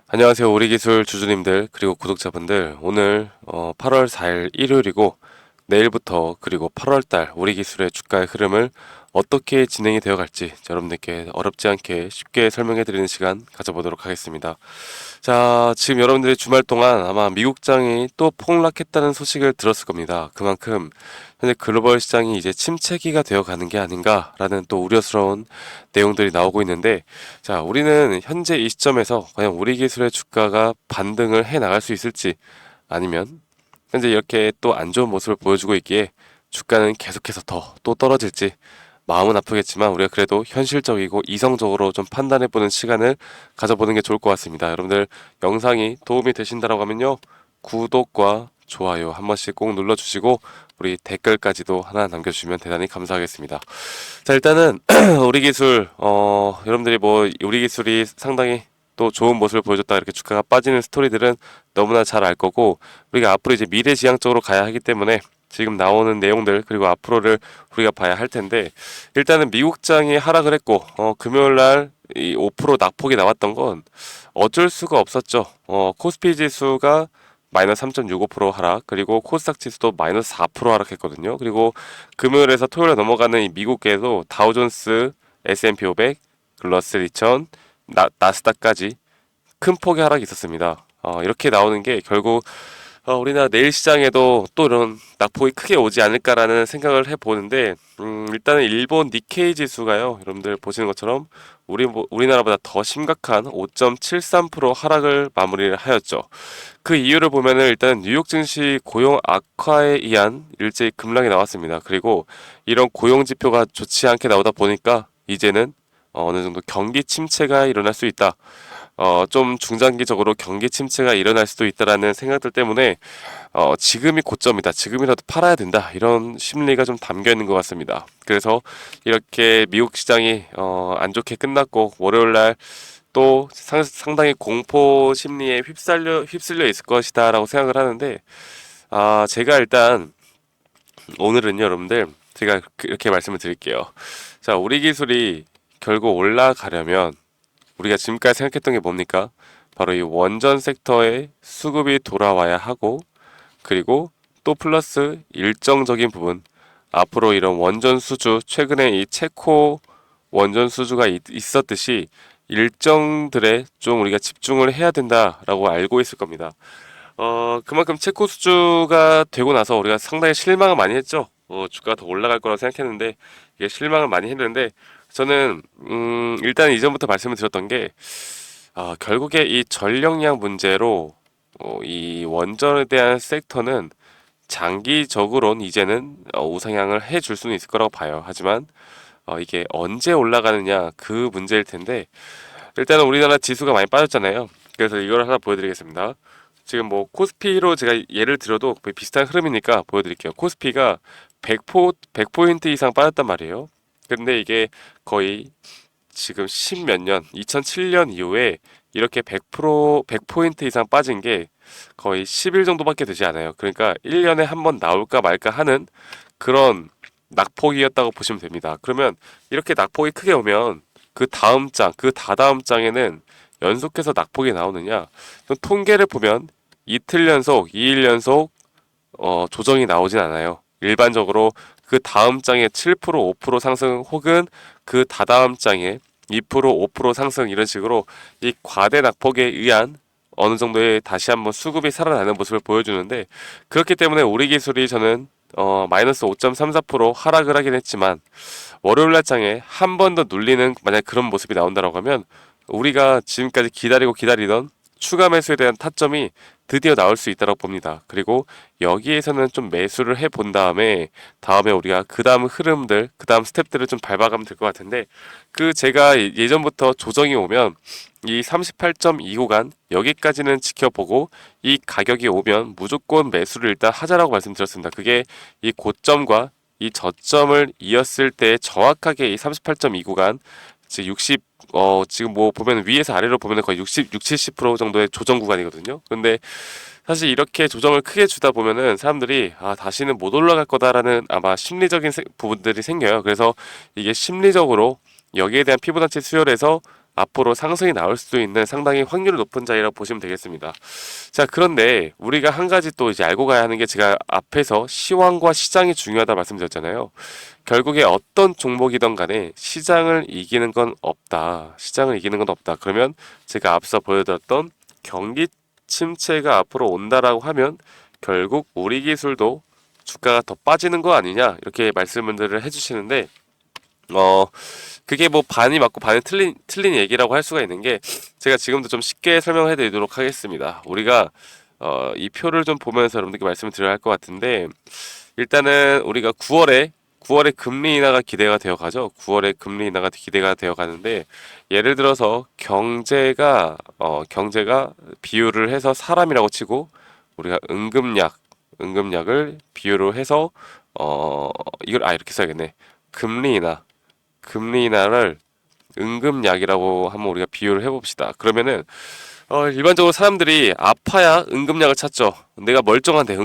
안녕하세요. 우리기술 주주님들 그리고 구독자분들, 오늘 8월 4일 일요일이고, 내일부터 그리고 8월달 우리기술의 주가의 흐름을 어떻게 진행이 되어 갈지 여러분들께 어렵지 않게 쉽게 설명해 드리는 시간 가져보도록 하겠습니다. 자, 지금 여러분들이 주말 동안 아마 미국장이 또 폭락했다는 소식을 들었을 겁니다. 그만큼 현재 글로벌 시장이 이제 침체기가 되어 가는 게 아닌가라는 또 우려스러운 내용들이 나오고 있는데, 자, 우리는 현재 이 시점에서 과연 우리 기술의 주가가 반등을 해 나갈 수 있을지, 아니면 현재 이렇게 또 안 좋은 모습을 보여주고 있기에 주가는 계속해서 더 또 떨어질지, 마음은 아프겠지만 우리가 그래도 현실적이고 이성적으로 좀 판단해보는 시간을 가져보는 게 좋을 것 같습니다. 여러분들 영상이 도움이 되신다고 하면요, 구독과 좋아요 한 번씩 꼭 눌러주시고 우리 댓글까지도 하나 남겨주시면 대단히 감사하겠습니다. 자, 일단은 우리 기술, 여러분들이 뭐 우리 기술이 상당히 또 좋은 모습을 보여줬다 이렇게 주가가 빠지는 스토리들은 너무나 잘 알 거고, 우리가 앞으로 이제 미래지향적으로 가야 하기 때문에 지금 나오는 내용들 그리고 앞으로를 우리가 봐야 할 텐데, 일단은 미국장이 하락을 했고, 금요일 날 이 5% 낙폭이 나왔던 건 어쩔 수가 없었죠. 코스피 지수가 마이너스 3.65% 하락, 그리고 코스닥 지수도 마이너스 4% 하락했거든요. 그리고 금요일에서 토요일에 넘어가는 이 미국계에도 다우존스, S&P 500, 러셀 2000, 나스닥까지 큰 폭의 하락이 있었습니다. 이렇게 나오는 게 결국 우리나라 내일 시장에도 또 이런 낙폭이 크게 오지 않을까라는 생각을 해보는데, 일단은 일본 니케이 지수가요, 여러분들 보시는 것처럼 우리나라보다 더 심각한 5.73% 하락을 마무리를 하였죠. 그 이유를 보면은 일단 뉴욕 증시 고용 악화에 의한 일제히 급락이 나왔습니다. 그리고 이런 고용 지표가 좋지 않게 나오다 보니까 이제는 어느 정도 경기 침체가 일어날 수 있다. 좀 중장기적으로 경기 침체가 일어날 수도 있다라는 생각들 때문에 지금이 고점이다, 지금이라도 팔아야 된다, 이런 심리가 좀 담겨 있는 것 같습니다. 그래서 이렇게 미국 시장이 안 좋게 끝났고 월요일 날 또 상당히 공포 심리에 휩쓸려 있을 것이다라고 생각을 하는데, 제가 일단 오늘은요, 여러분들, 제가 이렇게 말씀을 드릴게요. 자, 우리 기술이 결국 올라가려면 우리가 지금까지 생각했던 게 뭡니까? 바로 이 원전 섹터의 수급이 돌아와야 하고, 그리고 또 플러스 일정적인 부분, 앞으로 이런 원전 수주, 최근에 이 체코 원전 수주가 있었듯이 일정들에 좀 우리가 집중을 해야 된다라고 알고 있을 겁니다. 그만큼 체코 수주가 되고 나서 우리가 상당히 실망을 많이 했죠. 주가가 더 올라갈 거라고 생각했는데 이게 실망을 많이 했는데, 저는 일단 이전부터 말씀을 드렸던 게, 결국에 이 전력량 문제로 이 원전에 대한 섹터는 장기적으로는 이제는 우상향을 해줄 수는 있을 거라고 봐요. 하지만 이게 언제 올라가느냐, 그 문제일 텐데, 일단은 우리나라 지수가 많이 빠졌잖아요. 그래서 이걸 하나 보여드리겠습니다. 지금 뭐 코스피로 제가 예를 들어도 거의 비슷한 흐름이니까 보여드릴게요. 코스피가 100포인트 이상 빠졌단 말이에요. 근데 이게 거의 지금 십몇 년, 2007년 이후에 이렇게 100포인트 이상 빠진 게 거의 10일 정도밖에 되지 않아요. 그러니까 1년에 한 번 나올까 말까 하는 그런 낙폭이었다고 보시면 됩니다. 그러면 이렇게 낙폭이 크게 오면 그 다음 장, 그 다다음 장에는 연속해서 낙폭이 나오느냐? 통계를 보면 이틀 연속, 2일 연속 조정이 나오진 않아요. 일반적으로 그 다음 장에 7%, 5% 상승, 혹은 그 다다음 장에 2%, 5% 상승, 이런 식으로 이 과대 낙폭에 의한 어느 정도의 다시 한번 수급이 살아나는 모습을 보여주는데, 그렇기 때문에 우리 기술이 저는 마이너스 5.34% 하락을 하긴 했지만, 월요일 날 장에 한 번 더 눌리는 만약 그런 모습이 나온다고 하면 우리가 지금까지 기다리던 추가 매수에 대한 타점이 드디어 나올 수 있다고 봅니다. 그리고 여기에서는 좀 매수를 해 본 다음에 우리가 그 다음 흐름들, 그 다음 스텝들을 좀 밟아가면 될 것 같은데, 그 제가 예전부터 조정이 오면 이 38.2 구간 여기까지는 지켜보고 이 가격이 오면 무조건 매수를 일단 하자라고 말씀드렸습니다. 그게 이 고점과 이 저점을 이었을 때 정확하게 이 38.2 구간, 즉 60, 지금 뭐 보면 위에서 아래로 보면 거의 70% 정도의 조정 구간이거든요. 근데 사실 이렇게 조정을 크게 주다 보면은 사람들이 다시는 못 올라갈 거다라는 아마 심리적인 부분들이 생겨요. 그래서 이게 심리적으로 여기에 대한 피보나치 수열에서 앞으로 상승이 나올 수도 있는 상당히 확률이 높은 자리라고 보시면 되겠습니다. 자, 그런데 우리가 한 가지 또 이제 알고 가야 하는 게, 제가 앞에서 시황과 시장이 중요하다 말씀드렸잖아요. 결국에 어떤 종목이든 간에 시장을 이기는 건 없다. 시장을 이기는 건 없다. 그러면 제가 앞서 보여드렸던 경기 침체가 앞으로 온다라고 하면 결국 우리 기술도 주가가 더 빠지는 거 아니냐, 이렇게 말씀을 해주시는데, 어 그게 뭐 반이 맞고 반이 틀린 얘기라고 할 수가 있는 게, 제가 지금도 좀 쉽게 설명해 드리도록 하겠습니다. 우리가 이 표를 좀 보면서 여러분들께 말씀을 드려야 할 것 같은데, 일단은 우리가 9월에 금리 인하가 기대가 되어 가죠. 9월에 금리 인하가 기대가 되어 가는데, 예를 들어서 경제가 비유를 해서 사람이라고 치고, 우리가 응급약을 비유로 해서 이걸 이렇게 써야겠네. 금리 인하 금리 인하를 응급약이라고 한번 우리가 비유를 해봅시다. 그러면은 일반적으로 사람들이 아파야 응급약을 찾죠. 내가 멀쩡한데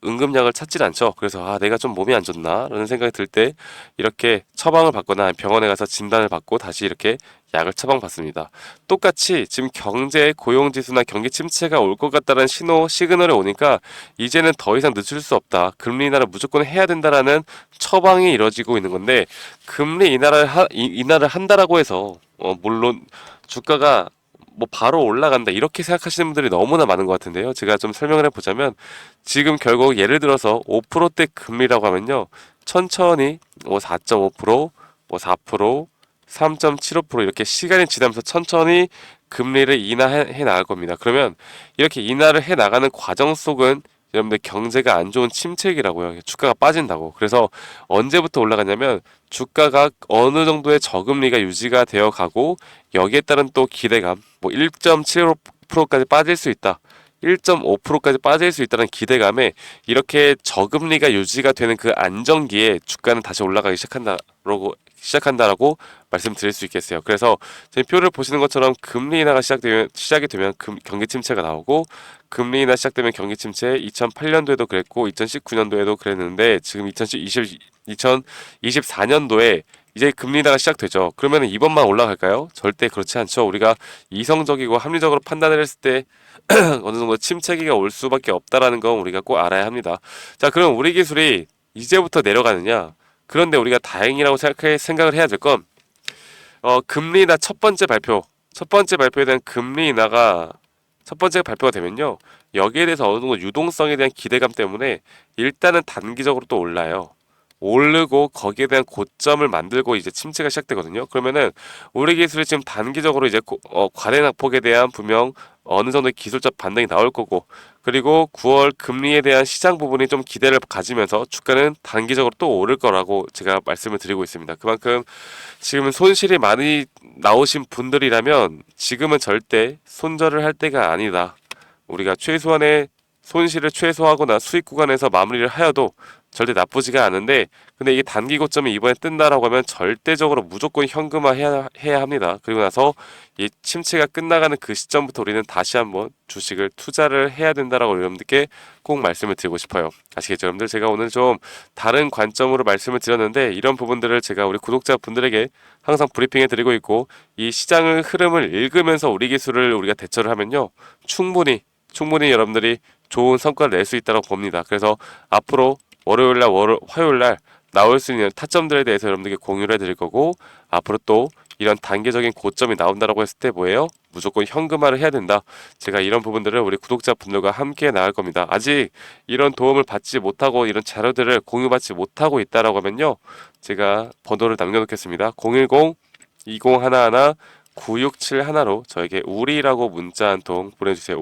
응급약을 찾질 않죠. 그래서 내가 좀 몸이 안 좋나? 라는 생각이 들 때 이렇게 처방을 받거나 병원에 가서 진단을 받고 다시 이렇게 약을 처방받습니다. 똑같이 지금 경제 고용지수나 경기 침체가 올 것 같다는 시그널이 오니까 이제는 더 이상 늦출 수 없다. 금리 인하를 무조건 해야 된다라는 처방이 이뤄지고 있는 건데, 금리 인하를 한다라고 해서 물론 주가가 뭐 바로 올라간다 이렇게 생각하시는 분들이 너무나 많은 것 같은데요. 제가 좀 설명을 해보자면, 지금 결국 예를 들어서 5%대 금리라고 하면요, 천천히 뭐 4.5%, 뭐 4%, 3.75% 이렇게 시간이 지나면서 천천히 금리를 인하해 나갈 겁니다. 그러면 이렇게 인하를 해 나가는 과정 속은 여러분들 경제가 안 좋은 침체기라고요. 주가가 빠진다고. 그래서 언제부터 올라가냐면, 주가가 어느 정도의 저금리가 유지가 되어 가고, 여기에 따른 또 기대감, 뭐 1.75%까지 빠질 수 있다, 1.5%까지 빠질 수 있다는 기대감에, 이렇게 저금리가 유지가 되는 그 안정기에 주가는 다시 올라가기 시작한다라고 말씀드릴 수 있겠어요. 그래서 제 표를 보시는 것처럼 금리 인하가 시작이 되면 경기 침체가 나오고, 금리 인하 시작되면 경기 침체, 2008년도에도 그랬고 2019년도에도 그랬는데, 지금 2024년도에 이제 금리 인하가 시작되죠. 그러면 이번만 올라갈까요? 절대 그렇지 않죠. 우리가 이성적이고 합리적으로 판단을 했을 때 어느 정도 침체기가 올 수밖에 없다라는 건 우리가 꼭 알아야 합니다. 자, 그럼 우리 기술이 이제부터 내려가느냐? 그런데 우리가 다행이라고 생각을 해야 될 건, 금리 인하 첫 번째 발표에 대한 금리 인하가 첫 번째 발표가 되면요, 여기에 대해서 어느 정도 유동성에 대한 기대감 때문에 일단은 단기적으로 또 올라요. 오르고 거기에 대한 고점을 만들고 이제 침체가 시작되거든요. 그러면은 우리 기술이 지금 단기적으로 이제 과대 낙폭에 대한 분명 어느 정도의 기술적 반등이 나올 거고, 그리고 9월 금리에 대한 시장 부분이 좀 기대를 가지면서 주가는 단기적으로 또 오를 거라고 제가 말씀을 드리고 있습니다. 그만큼 지금은 손실이 많이 나오신 분들이라면 지금은 절대 손절을 할 때가 아니다. 우리가 최소한의 손실을 최소화하거나 수익 구간에서 마무리를 하여도 절대 나쁘지가 않은데, 근데 이게 단기 고점이 이번에 뜬다라고 하면 절대적으로 무조건 현금화 해야 합니다. 그리고 나서 이 침체가 끝나가는 그 시점부터 우리는 다시 한번 주식을 투자를 해야 된다라고 여러분들께 꼭 말씀을 드리고 싶어요. 아시겠죠, 여러분들? 제가 오늘 좀 다른 관점으로 말씀을 드렸는데, 이런 부분들을 제가 우리 구독자분들에게 항상 브리핑해 드리고 있고, 이 시장의 흐름을 읽으면서 우리 기술을 우리가 대처를 하면요, 충분히 여러분들이 좋은 성과를 낼 수 있다고 봅니다. 그래서 앞으로 월요일날, 화요일날 나올 수 있는 타점들에 대해서 여러분들께 공유를 해드릴 거고, 앞으로 또 이런 단계적인 고점이 나온다라고 했을 때 뭐예요? 무조건 현금화를 해야 된다. 제가 이런 부분들을 우리 구독자분들과 함께 나갈 겁니다. 아직 이런 도움을 받지 못하고 이런 자료들을 공유받지 못하고 있다라고 하면요, 제가 번호를 남겨놓겠습니다. 010-2011-9671로 저에게 우리라고 문자 한 통 보내주세요.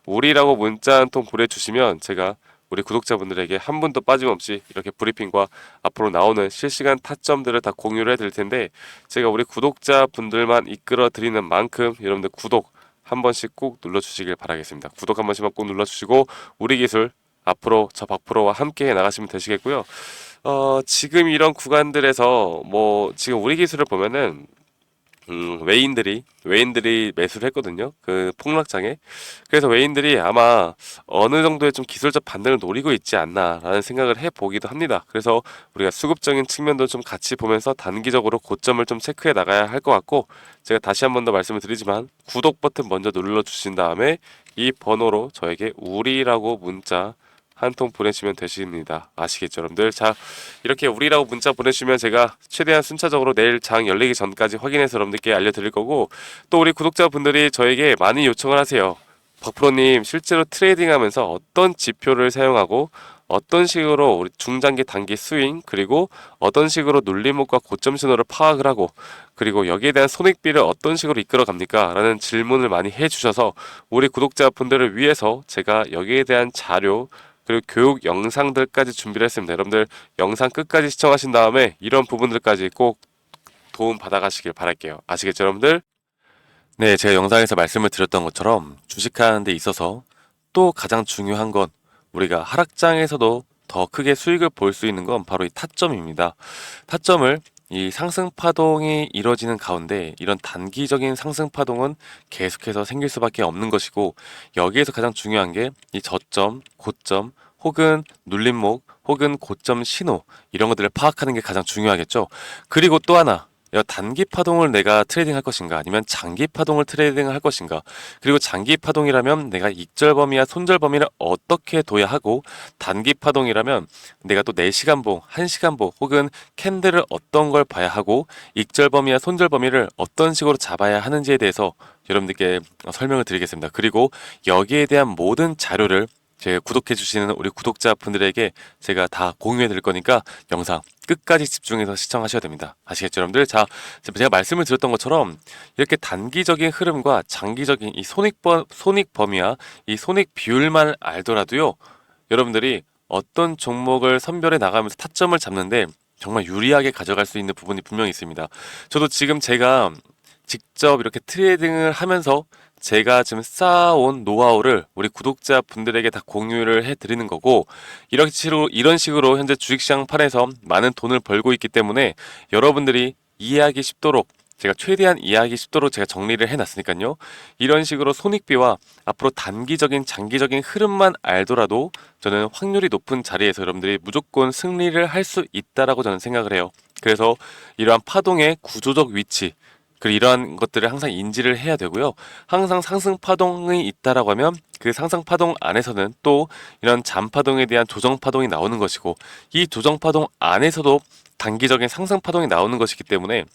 우리라고 문자 한 통 보내주시면 제가 우리 구독자분들에게 한 분도 빠짐없이 이렇게 브리핑과 앞으로 나오는 실시간 타점들을 다 공유를 해드릴 텐데, 제가 우리 구독자분들만 이끌어 드리는 만큼 여러분들 구독 한 번씩 꼭 눌러주시길 바라겠습니다. 구독 한 번씩만 꼭 눌러주시고 우리 기술 앞으로 저 박프로와 함께 나가시면 되시겠고요. 지금 이런 구간들에서 뭐 지금 우리 기술을 보면은 외인들이 매수를 했거든요. 그 폭락장에. 그래서 외인들이 아마 어느 정도의 좀 기술적 반등을 노리고 있지 않나라는 생각을 해보기도 합니다. 그래서 우리가 수급적인 측면도 좀 같이 보면서 단기적으로 고점을 좀 체크해 나가야 할 것 같고, 제가 다시 한 번 더 말씀을 드리지만 구독 버튼 먼저 눌러 주신 다음에 이 번호로 저에게 우리라고 문자 한 통 보내시면 되십니다. 아시겠죠, 여러분들? 자, 이렇게 우리라고 문자 보내주시면 제가 최대한 순차적으로 내일 장 열리기 전까지 확인해서 여러분들께 알려드릴 거고, 또 우리 구독자분들이 저에게 많이 요청을 하세요. 박프로님, 실제로 트레이딩하면서 어떤 지표를 사용하고 어떤 식으로 우리 중장기 단기 스윙, 그리고 어떤 식으로 눌림목과 고점 신호를 파악을 하고, 그리고 여기에 대한 손익비를 어떤 식으로 이끌어 갑니까? 라는 질문을 많이 해주셔서 우리 구독자분들을 위해서 제가 여기에 대한 자료, 그리고 교육 영상들까지 준비를 했습니다. 여러분들 영상 끝까지 시청하신 다음에 이런 부분들까지 꼭 도움 받아가시길 바랄게요. 아시겠죠, 여러분들? 네, 제가 영상에서 말씀을 드렸던 것처럼 주식하는 데 있어서 또 가장 중요한 건 우리가 하락장에서도 더 크게 수익을 볼 수 있는 건 바로 이 타점입니다. 타점을 이 상승 파동이 이뤄지는 가운데 이런 단기적인 상승 파동은 계속해서 생길 수밖에 없는 것이고, 여기에서 가장 중요한 게 이 저점, 고점, 혹은 눌림목, 혹은 고점 신호, 이런 것들을 파악하는 게 가장 중요하겠죠. 그리고 또 하나, 단기 파동을 내가 트레이딩 할 것인가, 아니면 장기 파동을 트레이딩 할 것인가, 그리고 장기 파동이라면 내가 익절 범위와 손절 범위를 어떻게 둬야 하고, 단기 파동이라면 내가 또 4시간 보, 1시간 보, 혹은 캔들을 어떤 걸 봐야 하고, 익절 범위와 손절 범위를 어떤 식으로 잡아야 하는지에 대해서 여러분들께 설명을 드리겠습니다. 그리고 여기에 대한 모든 자료를 제 구독해 주시는 우리 구독자분들에게 제가 다 공유해 드릴 거니까 영상 끝까지 집중해서 시청하셔야 됩니다. 아시겠죠, 여러분들? 자, 제가 말씀을 드렸던 것처럼 이렇게 단기적인 흐름과 장기적인 이 손익 범위와 이 손익 비율만 알더라도요, 여러분들이 어떤 종목을 선별해 나가면서 타점을 잡는데 정말 유리하게 가져갈 수 있는 부분이 분명히 있습니다. 저도 지금 제가 직접 이렇게 트레이딩을 하면서 제가 지금 쌓아온 노하우를 우리 구독자분들에게 다 공유를 해드리는 거고, 이런 식으로 현재 주식시장 판에서 많은 돈을 벌고 있기 때문에 여러분들이 이해하기 쉽도록, 제가 최대한 이해하기 쉽도록 제가 정리를 해놨으니까요. 이런 식으로 손익비와 앞으로 단기적인 장기적인 흐름만 알더라도 저는 확률이 높은 자리에서 여러분들이 무조건 승리를 할 수 있다라고 저는 생각을 해요. 그래서 이러한 파동의 구조적 위치, 그리고 이러한 것들을 항상 인지를 해야 되고요. 항상 상승 파동이 있다라고 하면 그 상승 파동 안에서는 또 이런 잠파동에 대한 조정 파동이 나오는 것이고, 이 조정 파동 안에서도 단기적인 상승 파동이 나오는 것이기 때문에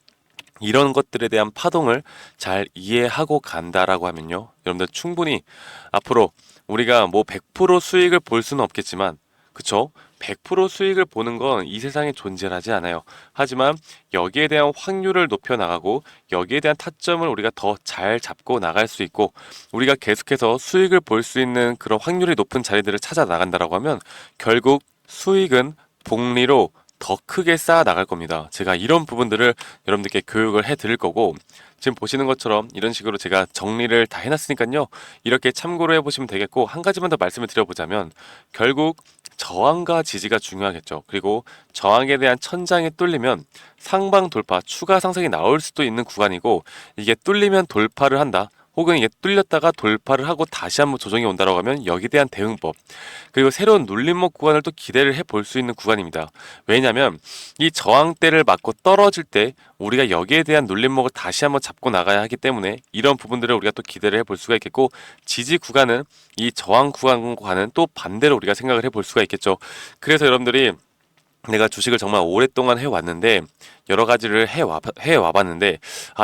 이런 것들에 대한 파동을 잘 이해하고 간다라고 하면요, 여러분들 충분히 앞으로 우리가 뭐 100% 수익을 볼 수는 없겠지만, 그쵸? 100% 수익을 보는 건 이 세상에 존재하지 않아요. 하지만 여기에 대한 확률을 높여 나가고 여기에 대한 타점을 우리가 더 잘 잡고 나갈 수 있고, 우리가 계속해서 수익을 볼 수 있는 그런 확률이 높은 자리들을 찾아 나간다라고 하면 결국 수익은 복리로 더 크게 쌓아 나갈 겁니다. 제가 이런 부분들을 여러분들께 교육을 해 드릴 거고, 지금 보시는 것처럼 이런 식으로 제가 정리를 다 해놨으니까요. 이렇게 참고를 해보시면 되겠고, 한 가지만 더 말씀을 드려보자면 결국 저항과 지지가 중요하겠죠. 그리고 저항에 대한 천장이 뚫리면 상방 돌파, 추가 상승이 나올 수도 있는 구간이고, 이게 뚫리면 돌파를 한다, 혹은 이게 뚫렸다가 돌파를 하고 다시 한번 조정이 온다라고 하면 여기에 대한 대응법, 그리고 새로운 눌림목 구간을 또 기대를 해볼 수 있는 구간입니다. 왜냐하면 이 저항대를 맞고 떨어질 때 우리가 여기에 대한 눌림목을 다시 한번 잡고 나가야 하기 때문에 이런 부분들을 우리가 또 기대를 해볼 수가 있겠고, 지지 구간은 이 저항 구간과는 또 반대로 우리가 생각을 해볼 수가 있겠죠. 그래서 여러분들이 내가 주식을 정말 오랫동안 해왔는데 여러 가지를 해와봤는데,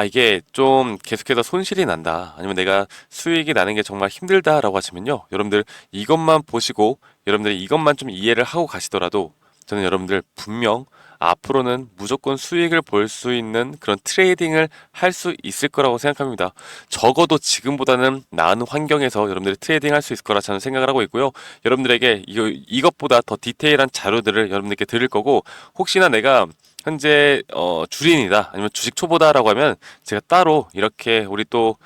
이게 좀 계속해서 손실이 난다, 아니면 내가 수익이 나는 게 정말 힘들다라고 하시면요, 여러분들 이것만 보시고 여러분들이 이것만 좀 이해를 하고 가시더라도 저는 여러분들 분명 앞으로는 무조건 수익을 볼 수 있는 그런 트레이딩을 할 수 있을 거라고 생각합니다. 적어도 지금보다는 나은 환경에서 여러분들이 트레이딩 할 수 있을 거라 저는 생각을 하고 있고요. 여러분들에게 이것보다 더 디테일한 자료들을 여러분들께 드릴 거고, 혹시나 내가 현재 주린이다, 아니면 주식 초보다라고 하면 제가 따로 이렇게 우리 또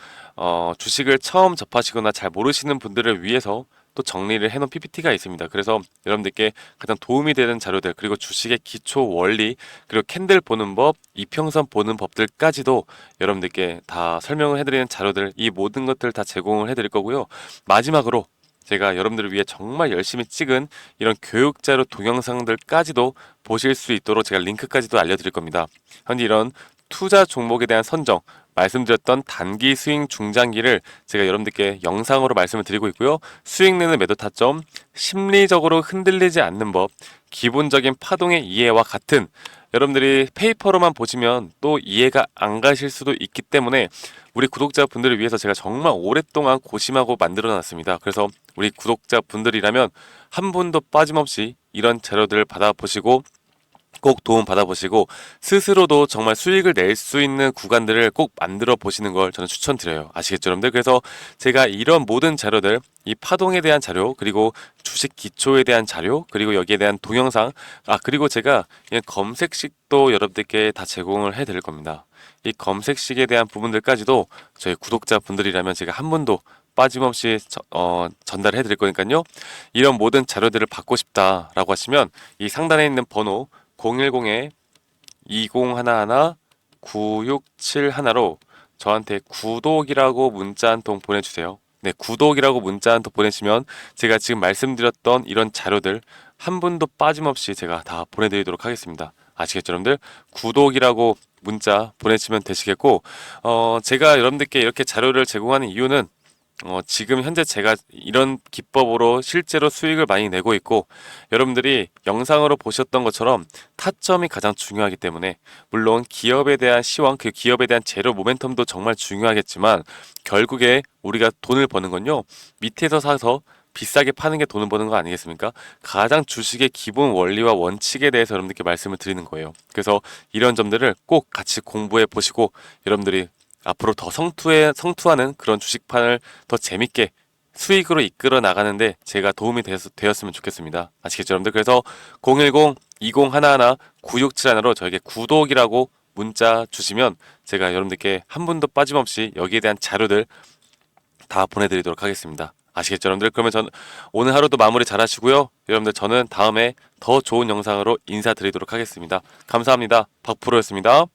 주식을 처음 접하시거나 잘 모르시는 분들을 위해서 또 정리를 해놓은 PPT가 있습니다. 그래서 여러분들께 가장 도움이 되는 자료들, 그리고 주식의 기초 원리, 그리고 캔들 보는 법, 이평선 보는 법들까지도 여러분들께 다 설명을 해드리는 자료들, 이 모든 것들 다 제공을 해드릴 거고요. 마지막으로 제가 여러분들을 위해 정말 열심히 찍은 이런 교육자료 동영상들까지도 보실 수 있도록 제가 링크까지도 알려드릴 겁니다. 현재 이런 투자 종목에 대한 선정, 말씀드렸던 단기 스윙 중장기를 제가 여러분들께 영상으로 말씀을 드리고 있고요. 수익 내는 매도 타점, 심리적으로 흔들리지 않는 법, 기본적인 파동의 이해와 같은, 여러분들이 페이퍼로만 보시면 또 이해가 안 가실 수도 있기 때문에 우리 구독자분들을 위해서 제가 정말 오랫동안 고심하고 만들어 놨습니다. 그래서 우리 구독자분들이라면 한 분도 빠짐없이 이런 자료들을 받아보시고 꼭 도움 받아보시고 스스로도 정말 수익을 낼 수 있는 구간들을 꼭 만들어 보시는 걸 저는 추천드려요. 아시겠죠, 여러분들? 그래서 제가 이런 모든 자료들, 이 파동에 대한 자료, 그리고 주식 기초에 대한 자료, 그리고 여기에 대한 동영상, 그리고 제가 그냥 검색식도 여러분들께 다 제공을 해 드릴 겁니다. 이 검색식에 대한 부분들까지도 저희 구독자분들이라면 제가 한 분도 빠짐없이 전달해 드릴 거니까요. 이런 모든 자료들을 받고 싶다라고 하시면 이 상단에 있는 번호 010-2011-9671로 저한테 구독이라고 문자 한 통 보내주세요. 네, 구독이라고 문자 한 통 보내시면 제가 지금 말씀드렸던 이런 자료들 한 분도 빠짐없이 제가 다 보내드리도록 하겠습니다. 아시겠죠, 여러분들? 구독이라고 문자 보내시면 되시겠고, 제가 여러분들께 이렇게 자료를 제공하는 이유는 지금 현재 제가 이런 기법으로 실제로 수익을 많이 내고 있고, 여러분들이 영상으로 보셨던 것처럼 타점이 가장 중요하기 때문에, 물론 기업에 대한 시황, 그 기업에 대한 재료 모멘텀도 정말 중요하겠지만, 결국에 우리가 돈을 버는 건요, 밑에서 사서 비싸게 파는 게 돈을 버는 거 아니겠습니까? 가장 주식의 기본 원리와 원칙에 대해서 여러분들께 말씀을 드리는 거예요. 그래서 이런 점들을 꼭 같이 공부해 보시고, 여러분들이 앞으로 더 성투하는 그런 주식판을 더 재밌게 수익으로 이끌어 나가는데 제가 도움이 되었으면 좋겠습니다. 아시겠죠, 여러분들? 그래서 010-2011-9671로 저에게 구독이라고 문자 주시면 제가 여러분들께 한 분도 빠짐없이 여기에 대한 자료들 다 보내드리도록 하겠습니다. 아시겠죠, 여러분들? 그러면 전 오늘 하루도 마무리 잘 하시고요. 여러분들, 저는 다음에 더 좋은 영상으로 인사드리도록 하겠습니다. 감사합니다. 박프로였습니다.